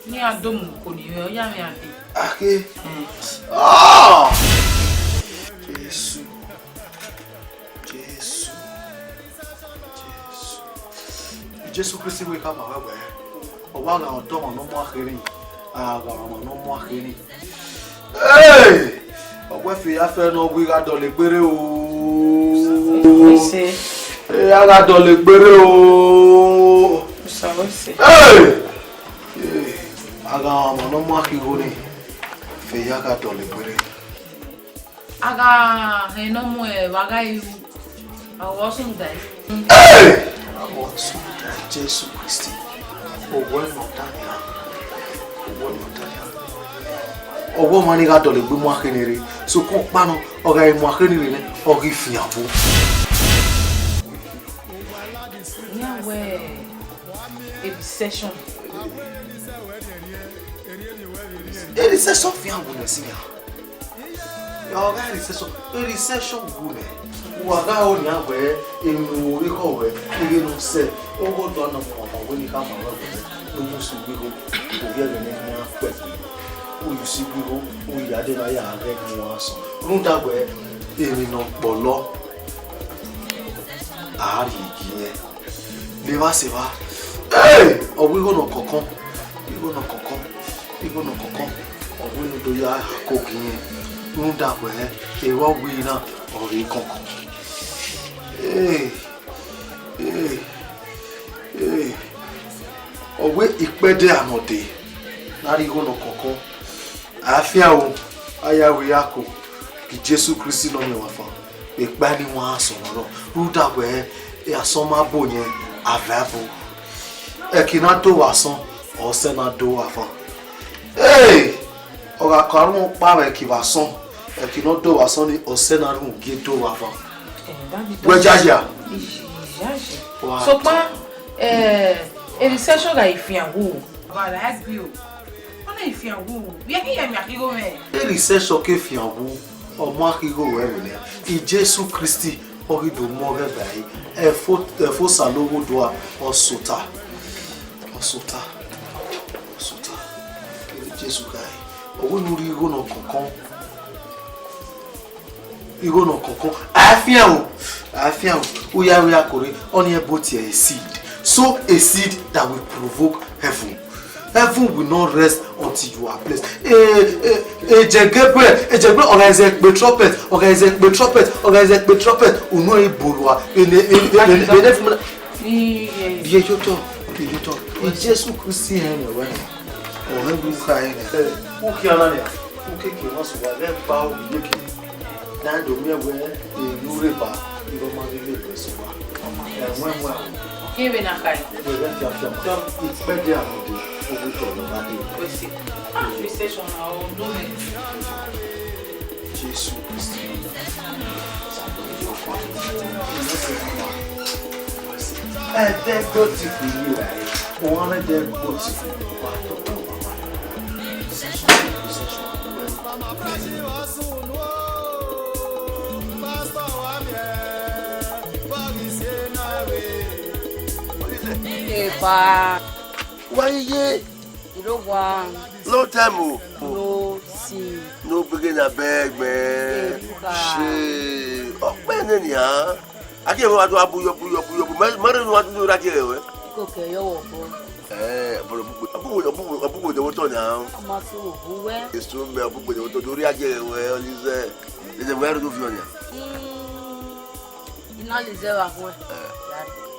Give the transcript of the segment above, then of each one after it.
Ni adomu kò ní o ya mi ade. Ake. Ah! Jésù. Jésù. Jésù. Jésù Kristi we ka ma we. O wa ga odo mo no mo akere. Ah ga mo no mo akere. Hey! O we fi afe no gwi ga dole gbere o. Se. Eh aga dole gbere o. Usawose. Hey! Aga no mo akigoni fe yaga dole gbere. Aga eno mo waga yu. Awo sun dai. Hey! Awo sun dai Jésù Kristi. O wo no tania. O wo no tania. O wo mani ga dole gbe mo akenere. So ko pa no o ga mo akenere ne o gi fiabo. Yeah we. A session. Ele se só fiabo nesse ya. Ya ga ele se só. Ele se só gune. O aga o nya we enu ori ko we. Ege no se. O go do na mo ba we ni ka ma we. No mo su gbe go. O ge le ni nya pe. O yu si gbe go. O ya de na ya re ni wa so. Run da we emi no polo. Ari giye. Le va se va. Hey! O we go no kokon. We go no kokon. We go no kokon. O we no do ya kokin. Run da we e wa we na ori kokon. Hey! Hey! Hey! O we ipede amode. Nari go no kokon. Afia o aya we yako. Ki Jésù Kristi no me wa fa. Ipa ni won aso lo. Run da we e asoma bo yen avavo. Ekina to wason o se na do afan. Hey! Oga karun pa we ki wason. Ekina do wason ni o se na run ge do afan. We jaja. So pa a session ga ifianwo. Ba la agbi o. Ona ifianwo. Bi e ya mi akigo me. Ele se so ke fianwo. O mo akigo we le. Ki Jésù Kristi ori do mo re bai. E fo salowo do o sota. Sota. Jésù kai. Owo nuri igo no kokon. Igo no kokon. Afian o. Uya kore. Oni e boti a seed. Sow a seed that will provoke heaven. Heaven will not rest until you are blessed. Ejegbe organize the trumpet. Uno e bolwa. Jésù Kristi en we o he bu ka en o ki ana ne o ke ke mo so wa le ba o ye ke dan do mi we e nure ba iro ma le le so wa we Ke be na kai. we ya it's better than the o bu to lo ba de We see. The session na o do me. Jésù Kristi de go ti fi yi ra e won na de go ti fi wa to Epa. Wáyé No one. No time. No see. No begin a beg, man. She. Oh, man, anyhow. I can't want to abu yo. Mother want to do that here. Okay, you're Abu the water now. It's true, me abu the water. Do react here. Well, is a very good one. Not is there.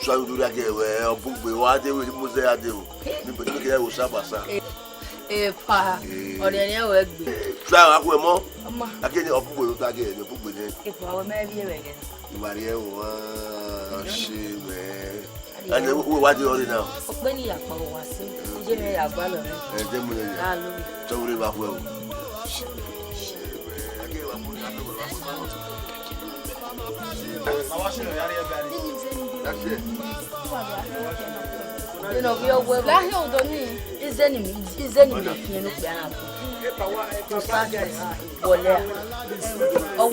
So do that here. Well, book we what they will must say. I do. People look here with Sabasa. Pa, or the other way. Try up with more. I can't up with that again. You book with it. If I were maybe again. Maria, she, man. And what do you now? When you are was and then so we back well. You know, we are well. Is enemy, oh,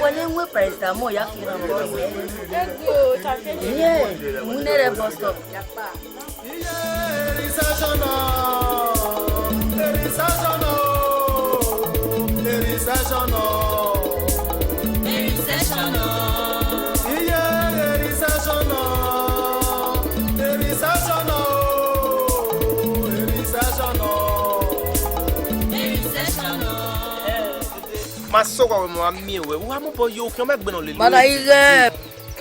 when we press the more yaki, yeah, we never bust up. Ma soga we mo ami we wa mo bo yo kan me gbe no le lo Mana ile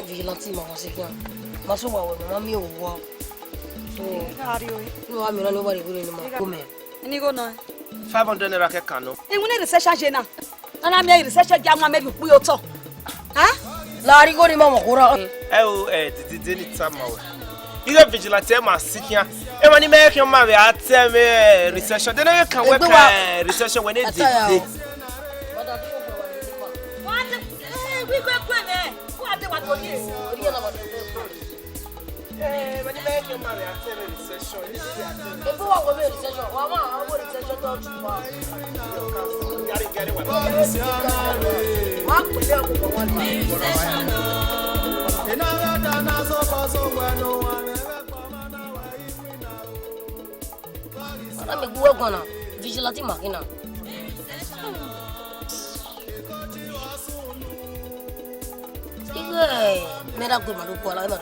vigilante ma wase kan ma soga we mo ami o wo so no ami no body go ni ma come Ni go na 500 naira ke kan no e woni research je na na me research ja ma me bi o to ha la ri go ni ma mo kura o didi ni tama we ile vigilante ma sikia e ma ni me kan ma we atem research de na kan we kan research we ne didi we go me who are they what to do ma ni me kan ma we atem research ni didi e bo wa go be research wa ma wo research to tu ba gari wa ma ko le ko wa Ana me guwa gona vigilante makina Mera go maru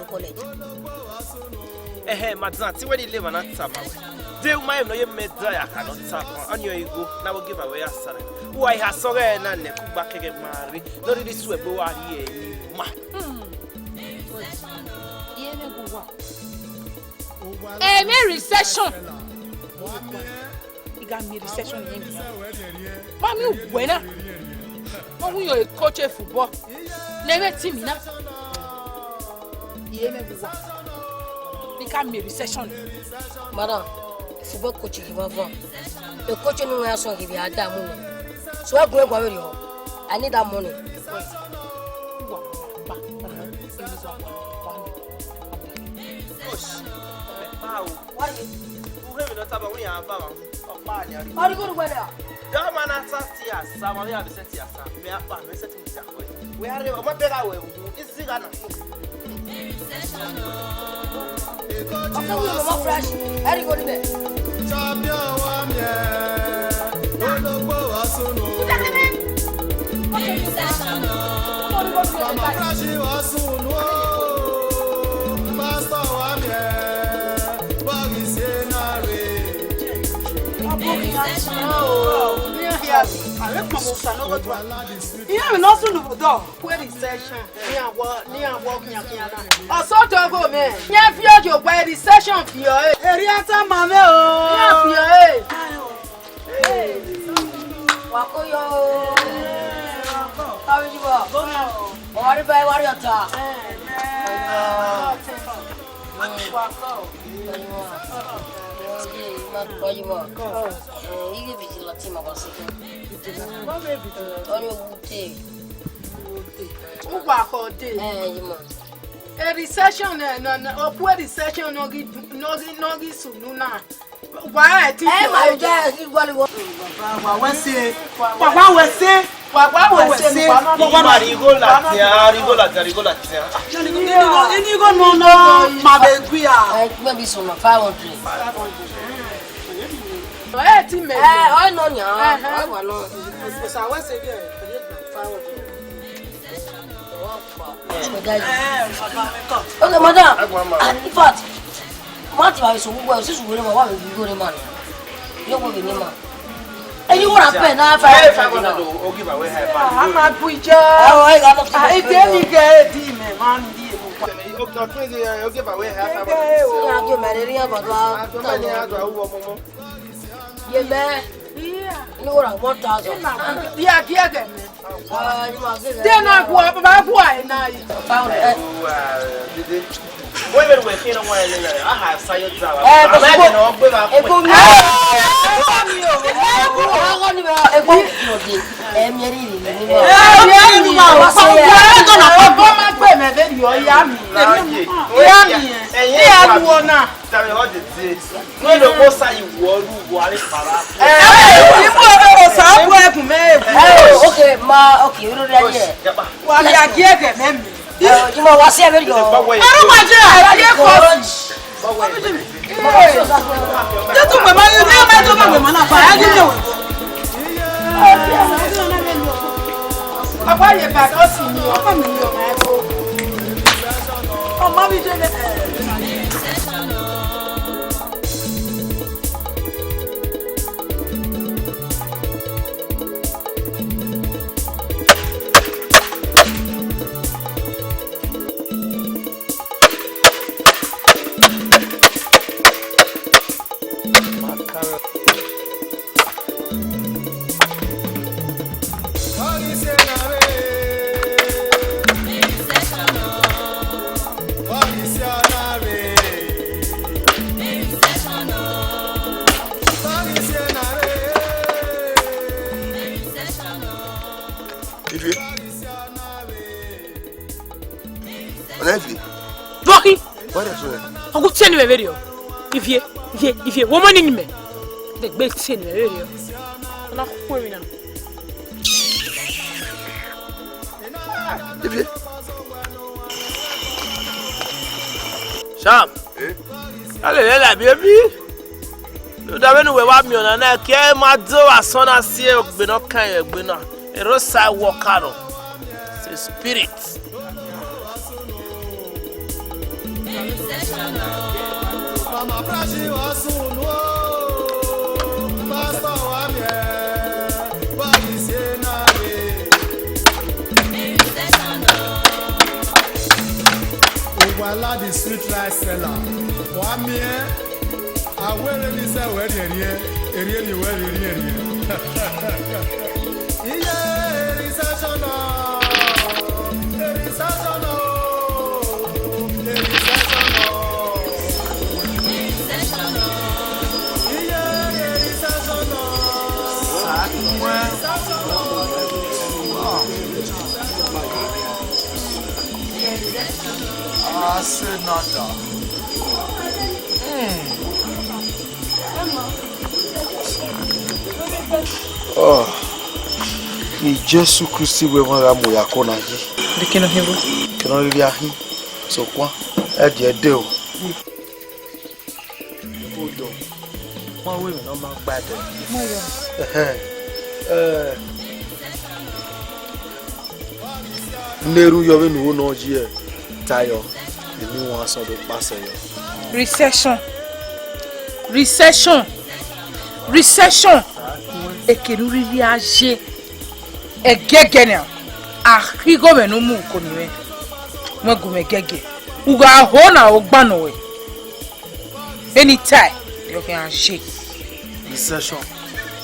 college. Madam, see where you live and tama. They might know you made ya cannot tap on your ego. Now will give away a son. Why has so and cook back again, Mary? Not really sweat, but what ye, ma. Me recession. You got me recession in India. Mami, buena. Mami, you're a coach of football. Never see me now. You got me recession. Madam, football coach is my phone. The coach in my son give you that money. So I go with you. I need that money. What is not about we are about? How do you go to weather? Don't man ask here, some of you have set here, me up and set him down. We are a better way. Is it gonna? Okay, we are more fresh. How do you go to bed? Yeah, no soon of dog. Where is session? Near walk, also talk of me. Yeah, fear your way the session for your area, mamma. Hey, Wakoyo. How is you? What about warrior talk? a recession no poor recession no sununa. Why I think ti me. I know nya. I wa no. So I was again. Okay, madam. In fact, what I so well, this will never want to go to money. You will be nema. And you want to pay now 500. Okay, but we have. I'm not preacher. I got to. I tell you, get him, man. Okay, but we have. Yeah, you marry about yeah, man. You want 1,000. Yeah, get me. Then I go up about why now. Women were here a while. I have signed down. Okay, ma, okay, you know that. You know what's here? You know what? If you woman in me, the big sin area. Not women. Sam, allez, baby. You don't know where I'm on. I can't do a son of seal, but not kind of winner. A rosa walk out. It's a spirit. The sweet rice seller. One year, I will really say where you're here. Really, where you're here. Yeah, recession. I said nada. Oh, ni Jesu Christi we wan ra mo ya kona yi. De kino hebo. Kino ri ahin. So kwa e die de o. Odo. Wọ́n we no ma gba de. Mo yo. Neru yo we nu no ji e. Tayo. Èmi wọ́n sọ do pass yo. Recession. Ekenu ri age. Egege na. Ahigo me no mu ko niwe. Mo go me gege. Uga ho na ogba no we. Anytime you can age. Recession.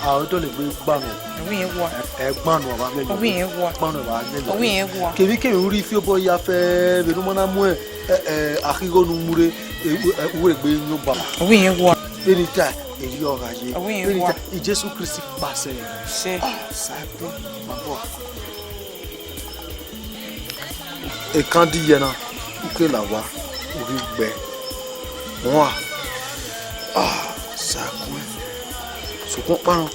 A do le gbe gba no. Owi yen wo. Egbon no ba me. Owi yen wo. Egbon no ba me. Owi yen wo. Kebi ke uri fi obo ya fe be no mo na mu e ahigo nu mure ure gbe nyo ba. Owi yen wo. Anytime èyí ọ̀rọ̀ ayé nígbà ìjésù kristi pàṣẹ ṣe ṣàpẹ́ bàbọ̀ èkán díyẹ náà wípé làwa orí gbẹ wọn ṣàkóso ṣùgbọ́n parun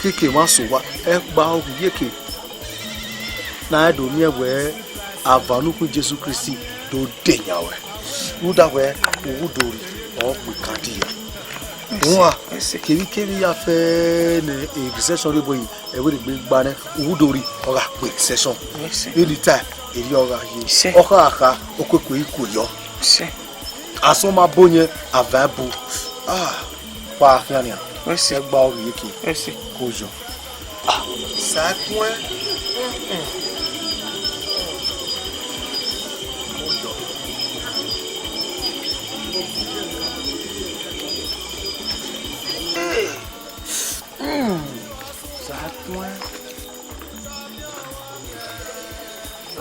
kéèké má sùn wá ẹ gba ogun yéèké náà ẹ̀dùn ní ẹ̀wẹ̀ àvánúkú jésù kristi tó dènyàwẹ̀ wúdàwẹ̀ owó dòrí ọ̀pẹ̀ kan díyẹ. Wa kiri ya fe ne recession le boyin e we gbe gba ne udori ora pe recession any time eri ora ye oka aka okoko iko yo aso ma bonye avabu pa fiania se gba ori yeke kojo sa point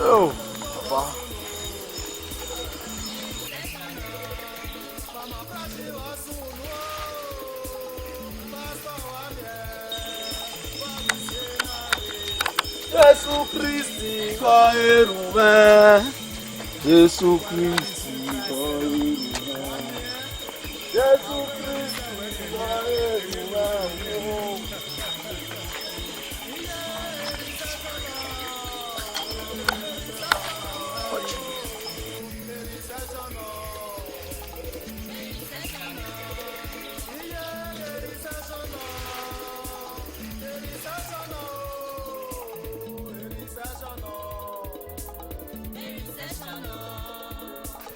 Oh, papa. Jesus Christi, Kaerume. Jesus Christi, Kaerume. Jesus Christi, Kaerume.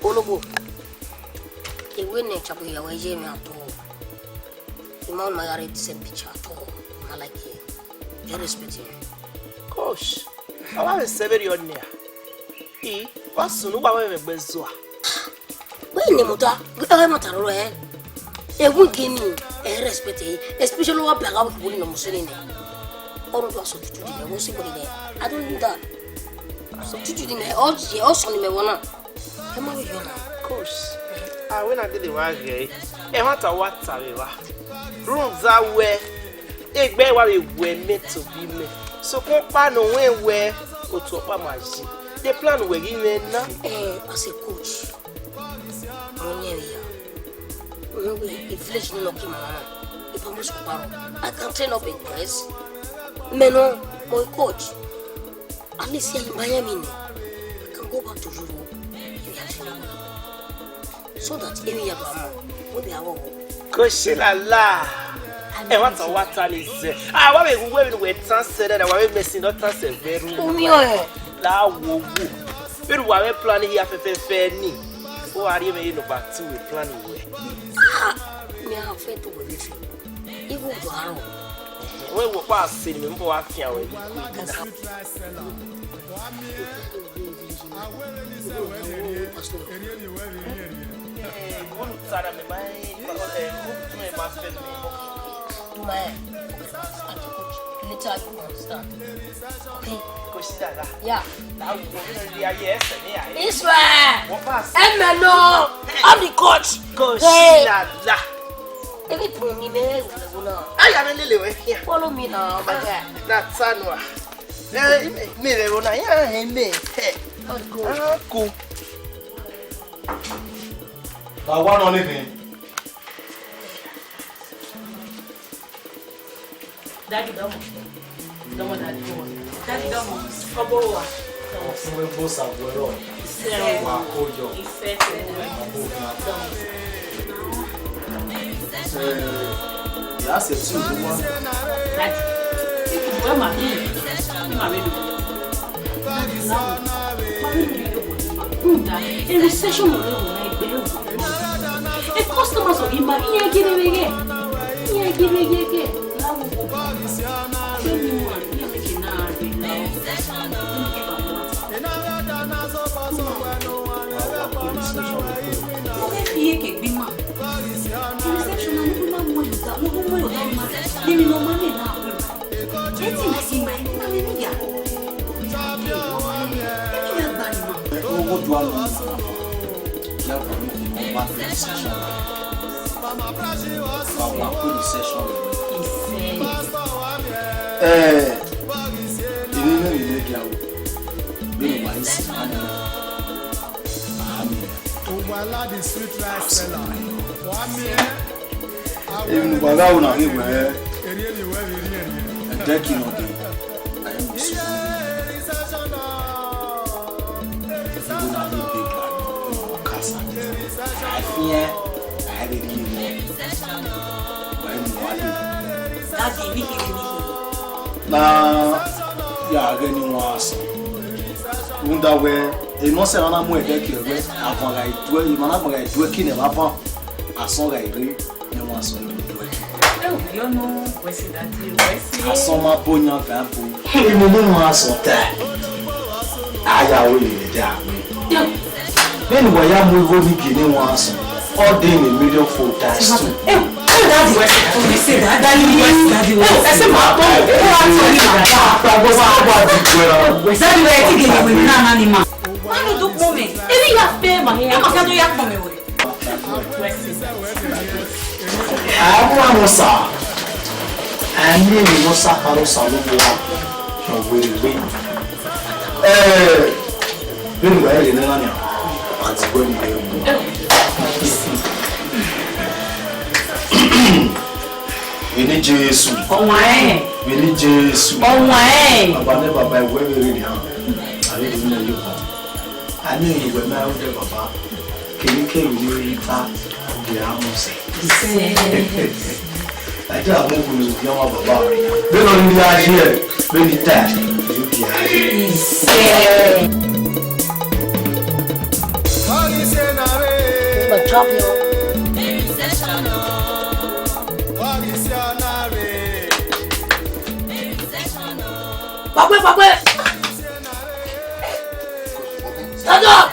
Olobo. Ewe ne chabu ya weje me ato. Ima on magare the same picture ato. I like you. I respect you. Coach, I want to say very on there. What's no one with Benzoa? When the motor, I matter eh. Ewe gini, respect especially what black out with no muslin. All of us to do the most there. I don't need that. So to do the also me wanna. Coach, when I did the work here, I want to what rooms are where a bear we were meant to be made. So, Compano where or to Pamaji. The plan we're given now. As a coach, inflation looking if I'm just I can train up in press. Meno, my coach. At least here in Miami, I can go back to Europe. So that any of them will be our Coachella. And what's a water is I want to wait transferred and I want missing not transfer very La woo. We were planning here for fair knee. Who are you made about 2 planning way? Me have faith to believe you. Even to Arrow. We will pass in him for a few hours. Yeah. Israel. Emmanuel. I'm the coach. I am a little here. Follow me now, my dad. That's Sanwa. Let's go. Cool. I want on living. Daddy don't want that go. Daddy don't want. Kobo wa. Fún bó ṣàgbọ́rọ̀. Wà kó jọ. Ìfẹ́ tẹ̀. Ìyá ṣe tí òun wá. Daddy. Wọ́n máa ní màmí lò. Daddy náà. Màmí lò yóò wọ̀ ní. A recession will never make better. A customer so in my ear give me again. Ear give me again. Now we go. Tell me one. You make it now. Okay, here ke bima. Reception na mo na mo yuta. Mo yuta. Demi no money na. Eti na si mai na me ya. Owó ju àlọ́ lẹ́kọ̀ọ́ ní kí wọ́n bá fẹ́ recession rẹ̀. Àwọn àpò recession rẹ̀. Ìní náà ilé di àwọ̀ bí mo wà ní sí àná àmì rẹ̀. Èmi gbàgbá wò náà ìwé ẹ̀jẹ̀ kí n ọ̀dẹ̀ àyè mi sùn. I fear I have a new Daddy, we hear me. Na ya gani waso. Unda we e mo se na mo e de ki we avon ga idue e mana mo ga idue ki ne ba pon ason ga ire ni waso idue. You know, where's Daddy? Where's Ason ma bonya ga bo. E mo mo waso ta. Aya o le da mi. Then we ya mo go ni ki ni waso. All day in a million fold times two. Daddy, we say that. Daddy, I say my boy. Daddy, we are taking with an animal. Why do you do me? Even you have paid my hair. I'm not going to me with. I'm Musa. I'm Musa Harusa. Been well in Elania. That's when you we need Jesus. Oh my! We need Jesus. Oh my! Baba never buy where we really are. I didn't know you. I knew you were married to Baba. Can you carry me back to the house? I just have moved with your Baba. Then on the idea, when you die, you But drop your. Papa! Stand up!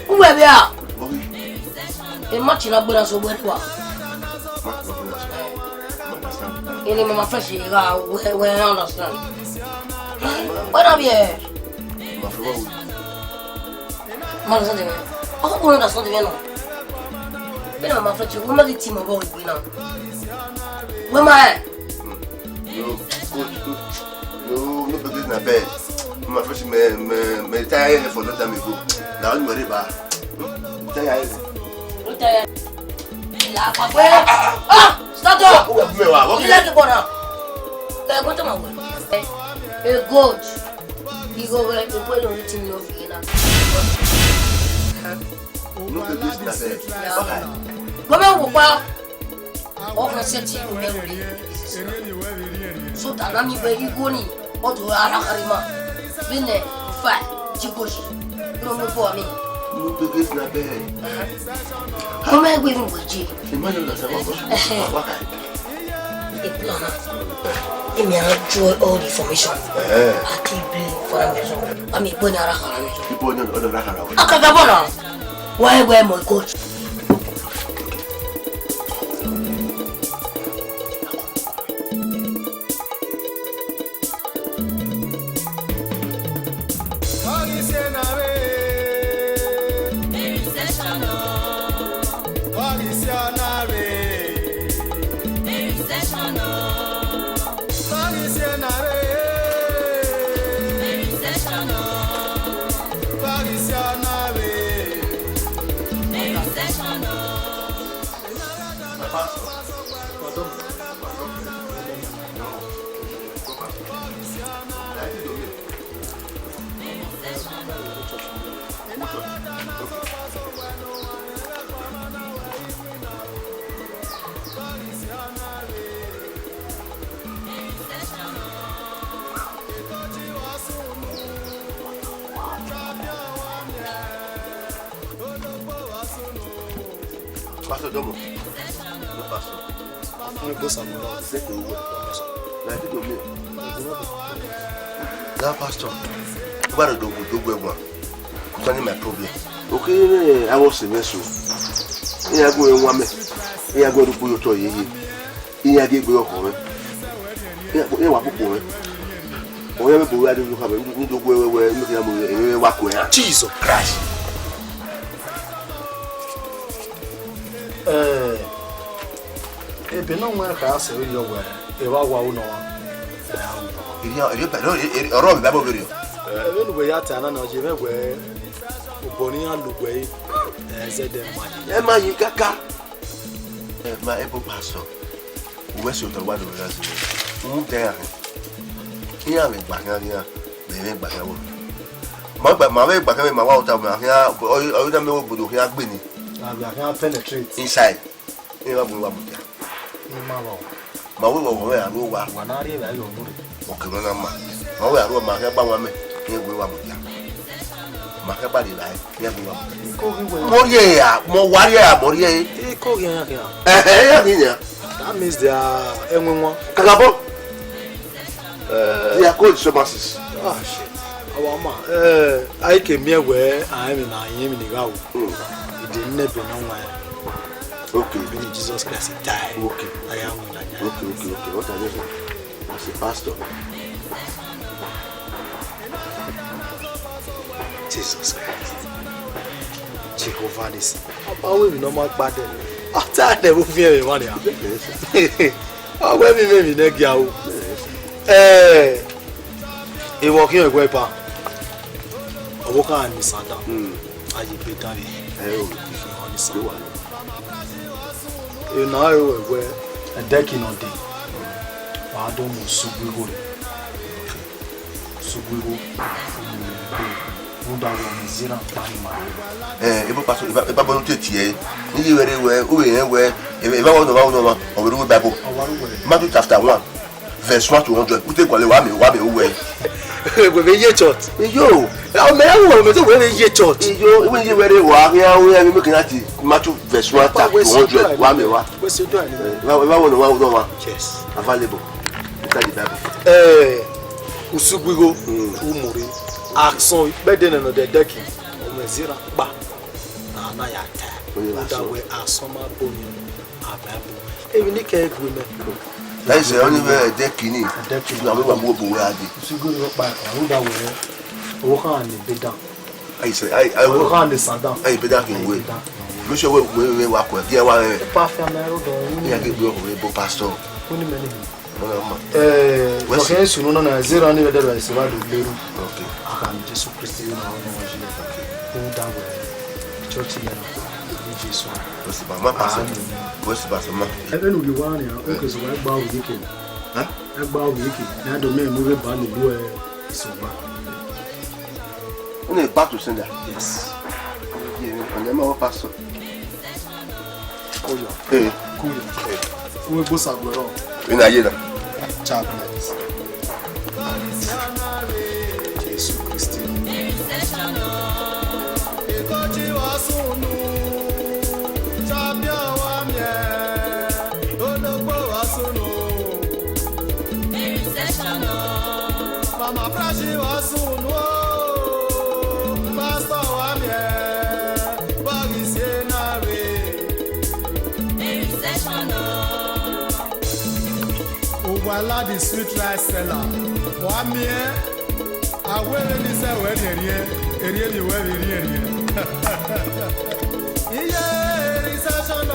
Who are you? A match in a bonus of what? Any of my friends, we understand. What are you? Man, something. I don't understand the man. You know, my friends, we're not the team of all we know. Where am I? No, because na bed. My first me tired for no time ago. Now I'm very bad. Tired. Stand up! You like it, Bona? What am I doing? A goat. You go where you put on the team of Vienna. Look at this na bed. Come on, Papa. Off the set so that I'm very good. Or to Arakarima. Been there, fat, Chicoshi. No more for me. Look at this na bed. Come on, with you. Imagine that A planner. He may enjoy all the information. I keep playing for him. I mean, when Arakarami. People don't know Rakara. Akagabona. Why wear my coach? Pastor Domo. No pastor. I'm going to say That pastor. What a dog one. Concerning my problem. Okay, I was a vessel. Here I go in 1 minute. Here I go to put your toy here. Here I give you a home. Here I go. Wherever we are, you have a good way walk away. Jesus Christ. Ebe no nwa ka ase we yo we e wa wa uno wa iri pero oro bi babo biri e lu we ya ta na na je me we oboni alugwe ze dem ma yi kaka ma e bo paso we se o to wa do ga se un de ya iya me gba kan ya be me gba kan wo ma me gba kan me ma wa o ta ma ya o da me wo bodo ya gbe ni I can't penetrate. Inside. You have one. My will go where I know what one area I don't know. Okay, no, no, man. Oh, I wrote my hair by 1 minute. Here we are. My hair body like, here we are. More yeah, more warrior, more yeah. That means they are everyone. They are called Somasis. Oh, shit. I came here where I am in the row. It didn't never know why. Okay. When Jesus Christ died. Okay. I am like that. Okay. What are you? As a pastor. Jesus Christ. Jehovah is. How will we know my body? After I never fear me, money. How will we maybe next year? He walking away, pa. I walk on the Santa. I just beat that. You know where a decking on day. I don't know Subugo. Subugo. If I want to teach you very well, if I want to know of the Bible, Matthew chapter 1, verse 1 to 100. We take one away. With a church. Yo, how many women do we church? You, when you very well, we are looking at Matthew verse 1 to 100. What's you doing? Yes, available. The Usubugo, Umuri, Axon, better than the decking. Omezira, ba. Nayata. That way, our summer bone. Even the cake women. That is the only way a decking in. A decking. Now we will move away. You go back. Who that way? Walk on the bed. I say, I walk on the sandal. I be that in way. We shall walk with dear one. Perfect marrow. I get you a pastor. Only many. Okay, so no, no, zero any other way. So I do. Okay. I can just Christian now. Who that way? Church here. Jesus. What's about my pastor? What's about my? I don't know one here. Because I bow weekend. Huh? I bow weekend. I don't know move about the boy. So bad. Only back to sender. Yes. Yeah, and then my pastor. Cool. Hey. Cool. Who goes up the road? In a year. Chaplains. Jesus Christ. Mama Prashi was soon. Pastor Wamie. Bagisenare. Ugwala the sweet rice seller. Wamie. Awele ni se we eri ni we eri. Iye recession.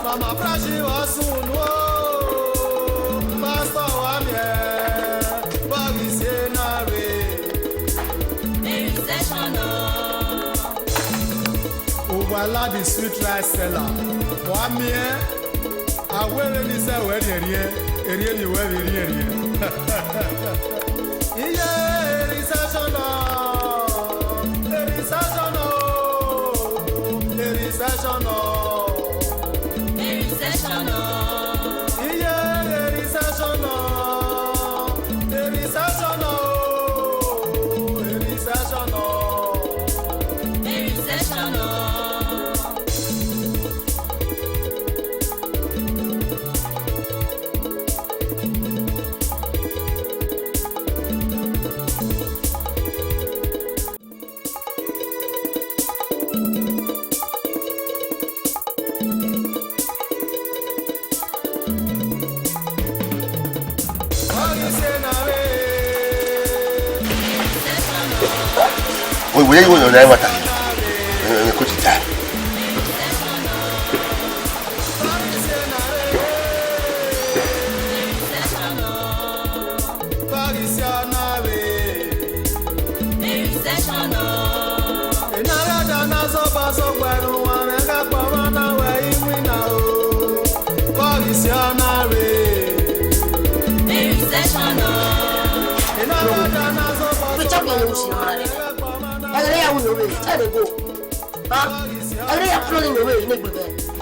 Mama Prashi was soon. Pastor Wamie. Bagisenare. Ugwala the sweet rice seller. Wamie. Awele ni se we eri ni we eri. Where you want to know what I could tell.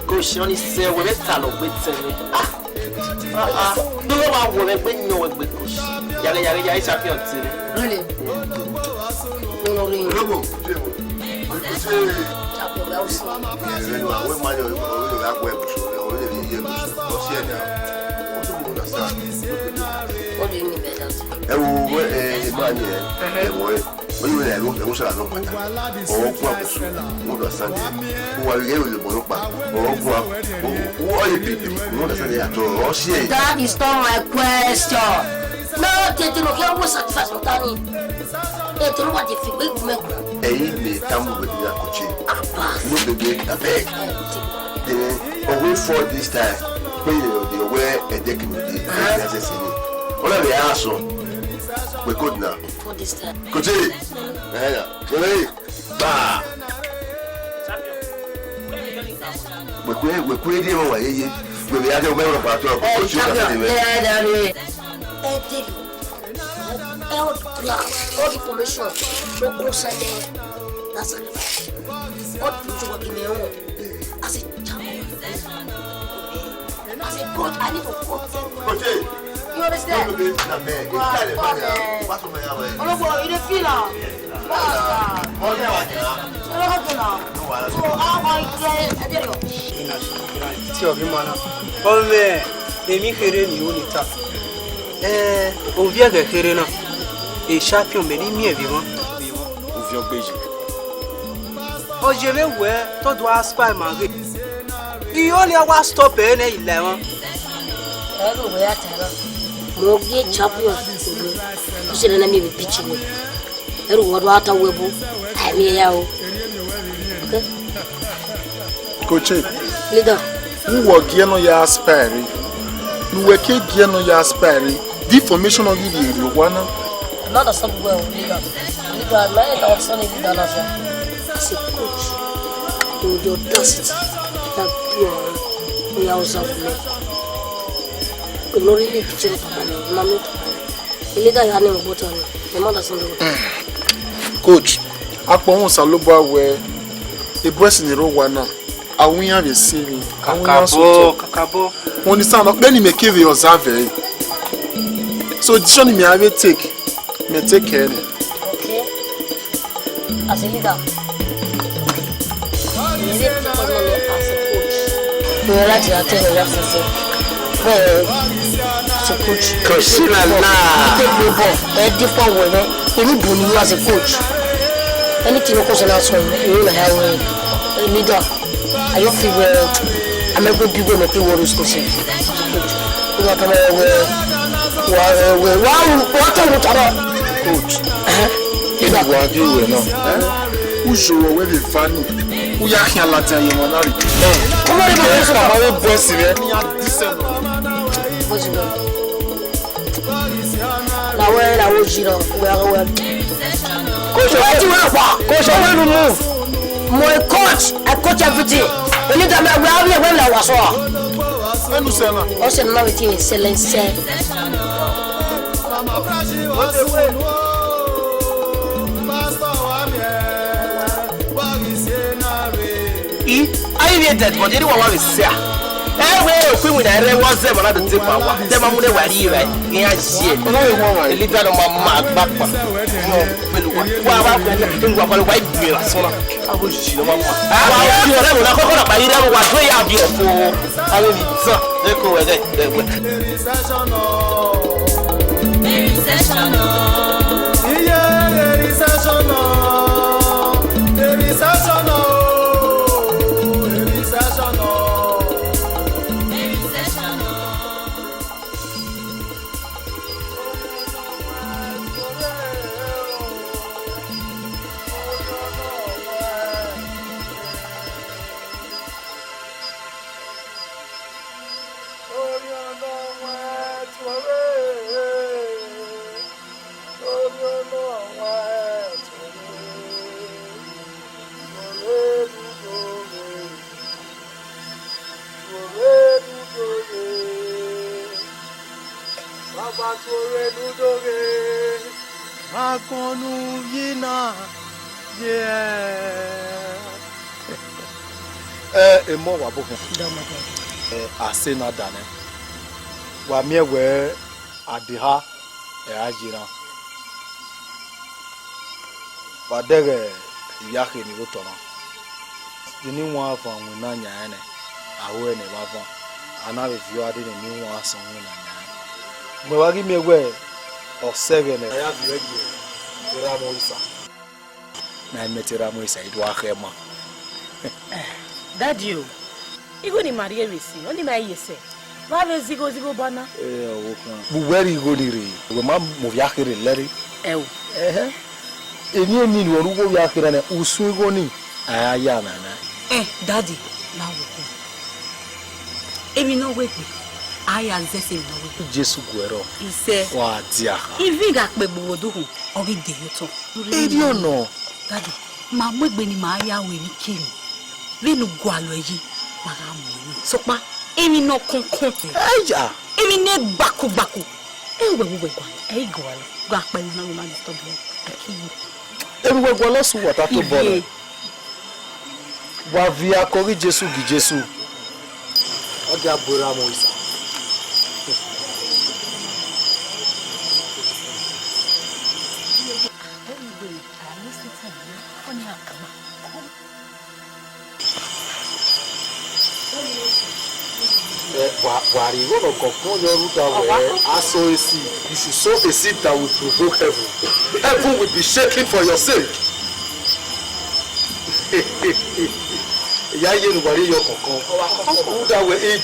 Kushoni se we betalo betene. Do wa wo be nyo we be kush. Yale champion tire. Really? No ring. Lobo. Champion we also. We man you go that way so we dey here so see now. Also we understand. What do you mean by that? Man here. When you are looking, you shall not matter. Or what understand? Who are you? Who are you people? You understand at all? That is not my question. No, they don't care what satisfies what I need. They don't know what they feel. We make one. They come with their coaching. No, they get a bag. Away for this time. When you wear a deck with the necessary. All of the answer. We could now. For this time. Continue. Bah. We could even wait. We will have a member of our talk. All information. So go side there. That's a what you want in your own. As a champion. As a coach, I need to coach. You understand? You feel now? On vient de faire et champion mais ni vivant. Oh je vais ouais, toi dois pas manger. Il y a un stop et il est là. Mogi champion. You should let me be pitching. Every word water webo. I'm here. Okay. Coach, Leader. who were Giano ya spare? You were Giano ya spare. The formation of you wanna Not a sub well, leader. Leader, my our son is leader as a coach. With your audacity, that pure. We also have me. We don't really picture of money. The leader is running a bottle. The mother son of Coach, Akpon Saloba where a breast in the row one now. I win have a saving. Kakabo. When the sound of many make give you observe. So this one me have take. Me take care. Okay. As a leader. You need to come on as a coach. You like to attend the reference. As a coach. Coach You take the ball. A different way. You need to as a coach. Anything you cause an answer, you will have a leader. I don't feel I'm a good people in the world is coach. You are coming Coach. You are doing now. Who show where the funny? Who are here Latin you monari? Come on, my boss here. Now where I was, you know, where Coach, where you move? My coach, I coach everything. When you come around here, when I was also now it is excellence. I need that, but anyone want to say. Everywhere we with a was there, but I don't take my wife. Them I'm going to worry, right? Yeah, shit. No, you want to leave that on my mark back. Well, white beer, so I wish you know. I will not go up. I never was way out here for. I will they go with it. Emo wa boku. Ase na dane. Wa mie we adiha ajira. Wa dege yake ni gotona. Ni wa fa won na nya ene. Awe ne ba fa. Ana be vio ade ni wa so won na nya. Mo wa gi mie we osege ne. Ya bi ege. Era mo isa. Na metera mo isa idwa khema. Daddy, you go to Maria Risi. Only my say. Why will zigo bana? Where you go to? We ma move yakere leri. Eni ni no rugo yakere na usu go ni. Aya na na. Daddy, now we go. Emi no wait me. Aya nzese no wait. Jesu gwero. Ise. Wa dia. Ivi ga pe gbodo hu. Ori de yo to. Eri ono. Daddy, ma mwegbe ni ma aya we ni kiri. Venu gwalo yi para mo ni sopa emi no konkon aja emi ne baku we kwa gwalo gwa pa na we ma stop emi we gwalo su wata to bolo wa via kori Jesu gi Jesu o ja bora mo isa you should sow a seed that will provoke heaven. Heaven will be shaking for your sake.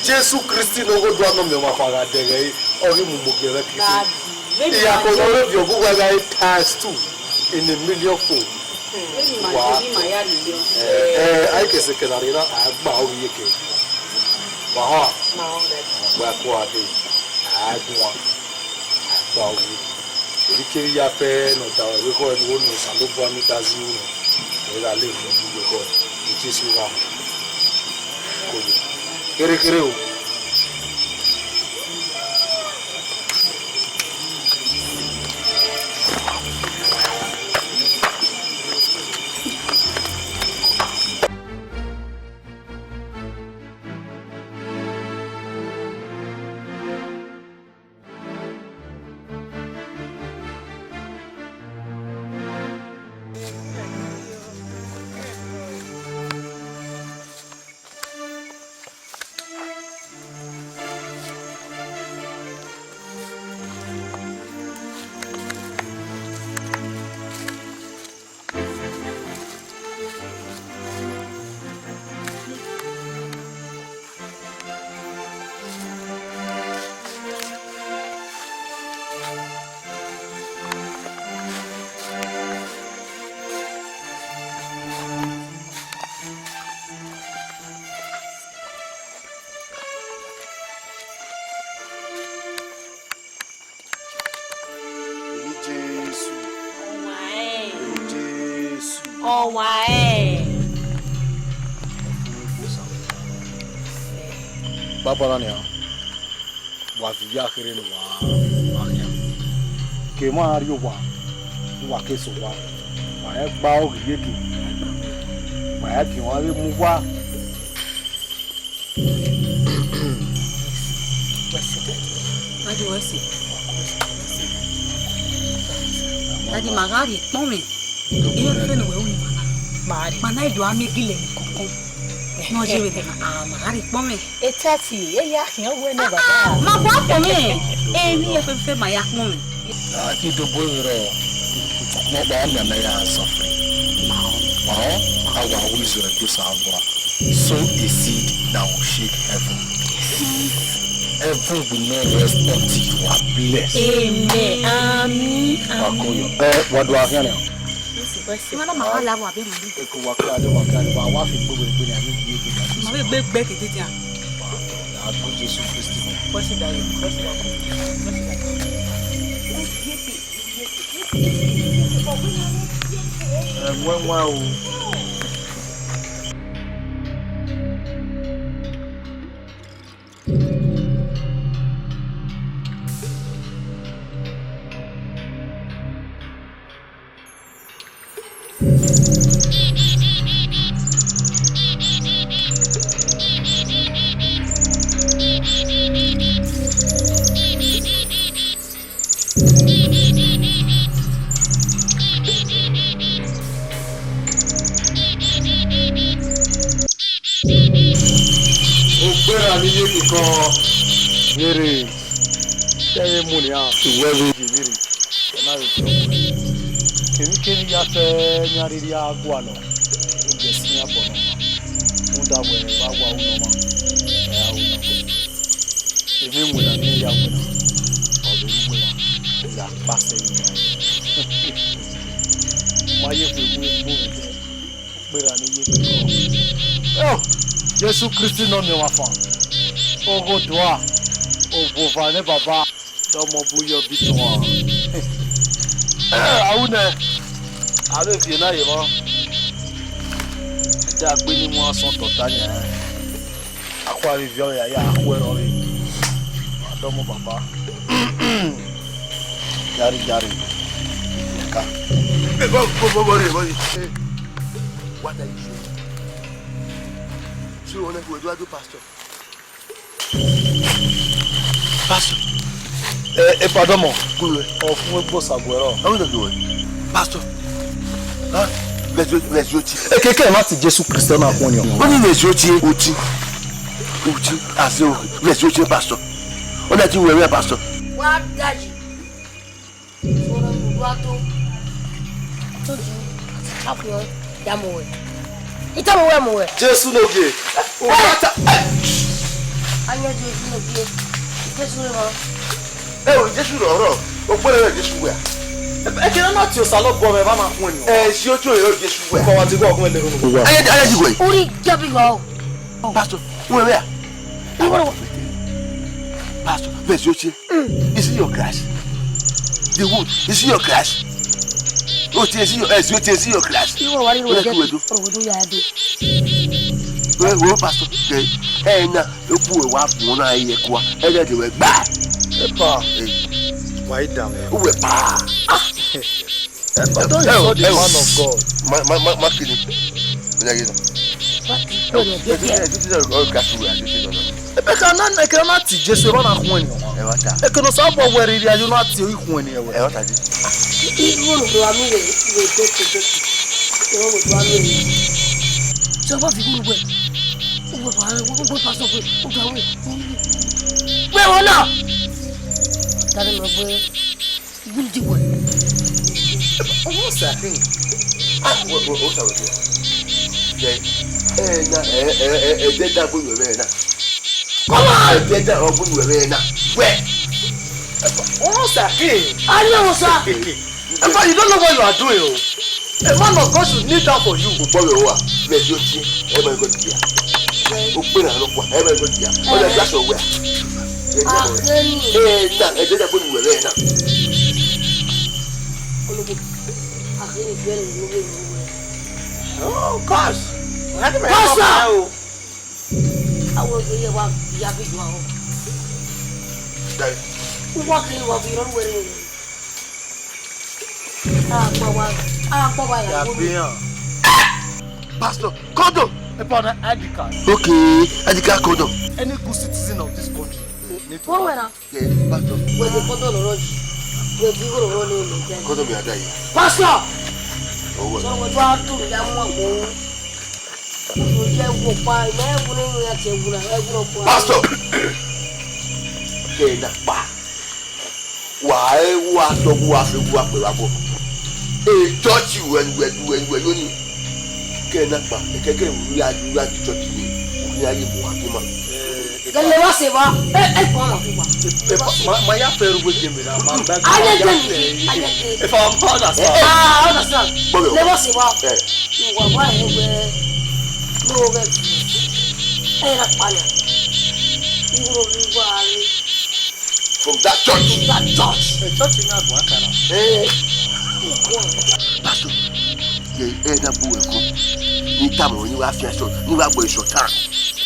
Jesus Christ no go do no me ma fara dere ori mu mo gere kiti. Ya ko no le yogu wa ga times 2 in a million fold. Ai que se quedaría agba o yeke. Wa wa ko ade agwa agba o ikiri ya pe no ta we ko en wonu salo bo mi ta zi wonu e la le fun bu ko ti si wa ko kere o Baba Rania, wa via kere no wa. ke ma ri wa ke so wa ma e gba o ye ki ma e ki won le mu wa Tadi magari mome iyo feno we uni mana ido amegile kokon no je we magari mome etati ya yan we ne baba ma kwa po me ni e fe ma ya mome ki do bo ro mo ba na ya suffer our wisdom to Sabra. Sow a seed that will shake heaven. Heaven will not rest until you are blessed. Amen. Amen. What do I hear now? Mana mahala wa be mali. Eko wakade wa fi gbogbo egbe ni ami yi ke. Ma be gbe tete ti an. Na ko Jesus Christ. Kosi da yo, kosi da. Mwa o. Yere teye muni a wewe yiri na yo kemi ya fe nyari ya gwalo nje sinya bono munda we wa uno ma ya uno ebe mu na ni ya uno o be mu ya pase ni ma ye fe mu gbera ni ye ko Yesu Kristi no mi wa fa ogo doa Obo ne baba domo buyo bitwa awune ave vie na ye mo da gbe ni mo asan to tanya akwa review ya akwero re domo baba yari ka bo what are you saying? So on a do pastor. Pastor. Pardon mo. Of Webo Saguero. How do you do it? Pastor. Huh? Let's go. Keke ma ti Jesu Kristo na pon yo. Oni let's go oti. As you let's go pastor. Ona ti we pastor. Wa daji. Soro ngwato. Toju. Apo yamowe. Itamu we mowe. Jesu no ge. Anya Jesu no ge. Jesu no. Jesu ro. O pere Jesu we. E kire na ti o salo bo me ba ma kun ni. Si o to e Jesu we. Ko wa ti go kun le ro. Aya ji we. Uri jabi go. Pastor, we where? Pastor, let's go. Is it your grass? The wood, is it your grass? O ti esi your class. Iwo wari ro je. Ro ya do. We pastor. Na opu e wa fun na aye kwa. E de we gba. Epa. Why down? We pa. Don't you the man of God. Ma kini. Eka na ti Jesu ba na kun ni. Eka no sa bo were ri ayo na ti kun ni e we. Iwo no wa mi we go. Iwo go wa mi. So ba fi guru we. Wo ba pastor we. O ga we. We wona. Dale mo we. Guru di we. O sa tin. O sa we. Da bu we na. Come on, da bu we na. We. O sa tin. Ariyo sa. But you don't know what you are doing. A man of God should kneel down for you. Let's go. Everybody go there. Open and look. Everybody go there. All the glass away. Oh gosh. Pastor. I will be a one. Yabi you. What can you be on with? Pastor, condom. Upon an ID card. Okay, ID card condom. Any good citizen of this country need to. Yeah, Pastor. Where the condom road? Where the road? Condom me die. Pastor. Oh, what? So what do I do? Pastor. Okay, that bad. Why what to go after go up with a book? Hey, touch you when you need. Okay, that bad. Okay, we are church me. We are you Muhammad. Then never say what? My affair with him. I If I'm understand. Understand. Never say what? You are why no way. Hey, that fire. You will be from that church. that church. The church in Aguakana. Hey, Pastor. Yeah, that boy come. Ni time when you have finished, you have go shortan.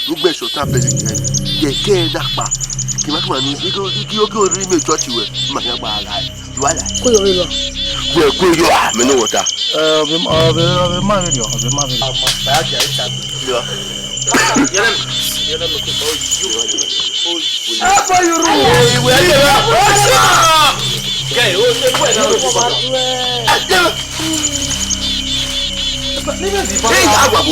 You go shortan president. Yeah, that pa. Kima kuma ni igi ori me church we. Ma ya ba ala. You ala. Ko yo yo. Ko yo. Me no water. Be married yo. Be married. Ba ja ita. Yeah. You're looking for you. Apa you ru. Okay, Hey, agwa.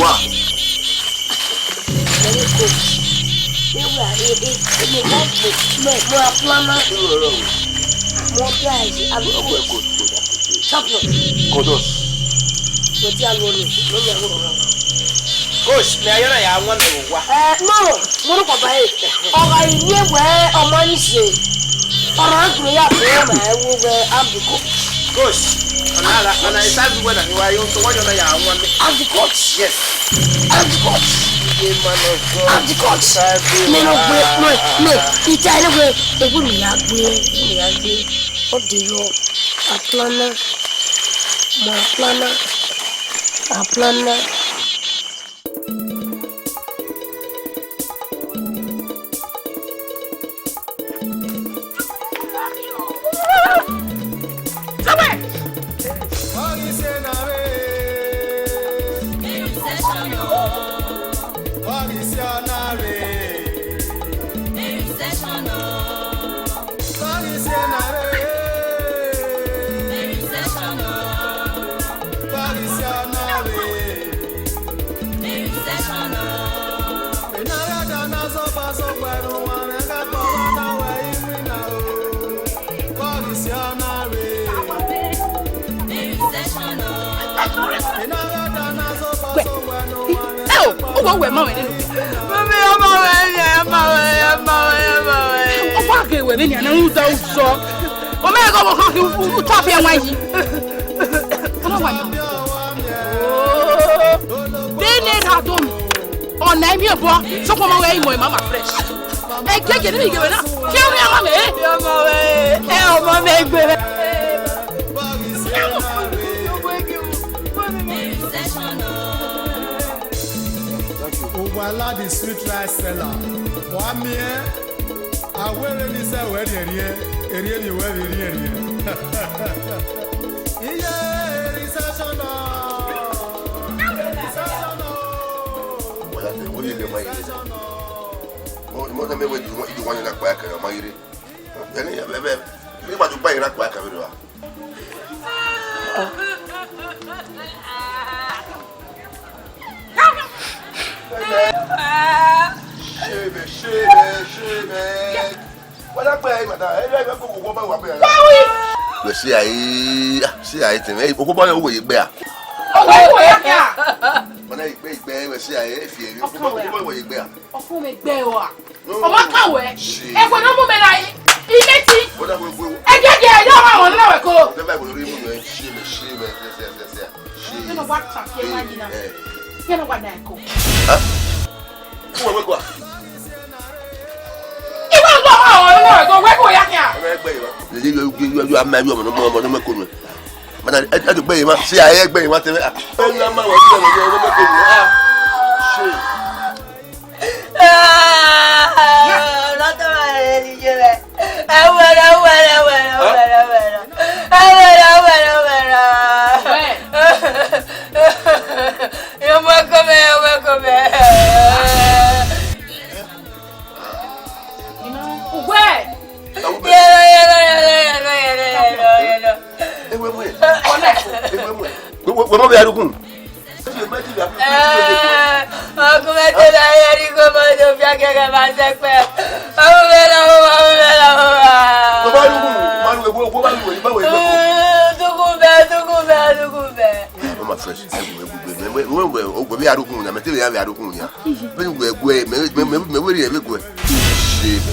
Coach, me ayana ya wan no wa. No, mo ko ba e. O ga ile we o ma ni se. Ora gbe ya pe ma e wo be ambuko. Coach, ana isa bi weda ni wa yo so wa yo na ya wan. Ambuko. Yes. Ambuko. Ye man of God. Ambuko. Me no gbe no. Ita ile gbe e gbe mi ya gbe. O de yo. Aplana. Owala the sweet rice seller. Wa mi awere ni se we eri mi we eri. Iye recession no. What do you do, my? Mo ta me we you want na kwa ka ma yire. Yani ya bebe. Ni ma ju pa ira kwa ka bi wa. Shame. What up, madam? I go go ba wa pe. We see I tin. E ko ba yo we gbe a. Owo ya ka. Mana igbe we see I fi eri. Ko ba we gbe a. Ofun me gbe o a. O ma kawe. E ko no mu me la ile ti. What up we go? E je do ma won na we ko. The Bible ri mu no shame. You know what talk you want na. You know what na ko. Ko we ko. You are married woman, no more. But I had to pay my see, I agree. What the we mo be arukun Ọkùnrin la yẹri kó mọ tó fi akẹ́kẹ́ máa ṣe pẹ́. Àwọn mẹ́la ó wà, àwọn mẹ́la ó wà. Bàbá arukun, máa lu egbò bá lu ìwé báwo ẹgbẹ́ kò. Dúkùn bẹ́ẹ̀. Oh my fresh, we be arukun na me tell you arukun ya. Be we me we ri go.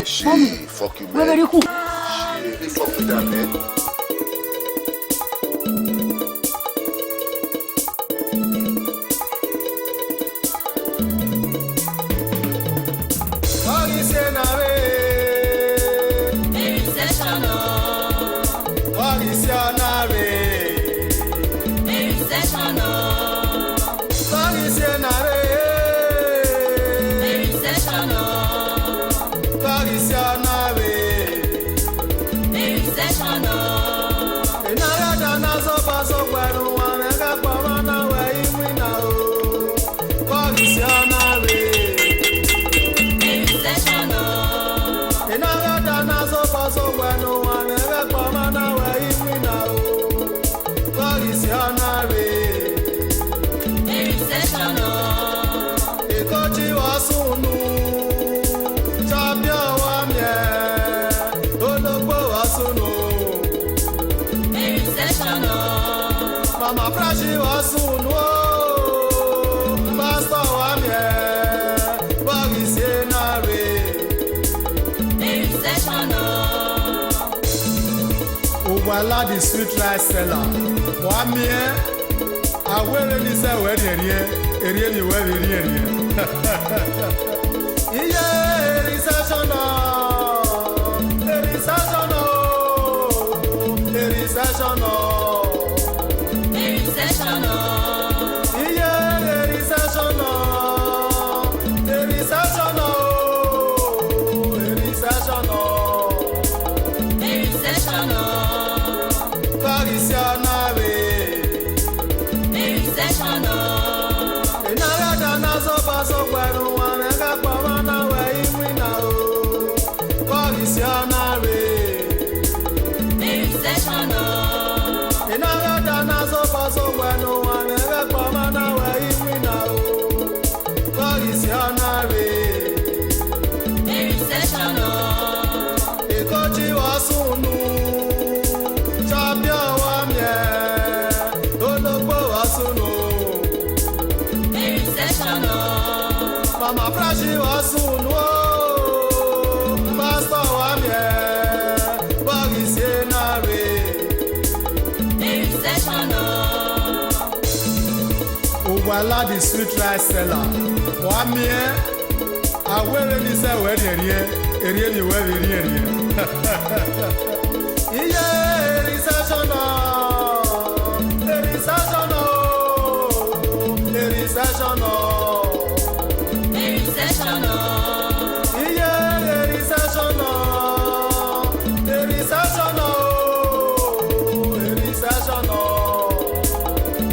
She fuck you man. Very cool. She fuck you that man. Mama Prashi was soon, Pastor Wamie, Bagisenare. Ubala the sweet rice seller. Wamie, I will really say where the area, where the area. Yeah, recession. Mama Prashi was soon, Pastor Wamie, Bagisenare. Ubala the sweet rice seller. Wamie, I will really say where the area, where the area. Yeah, recession.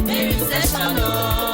Recession.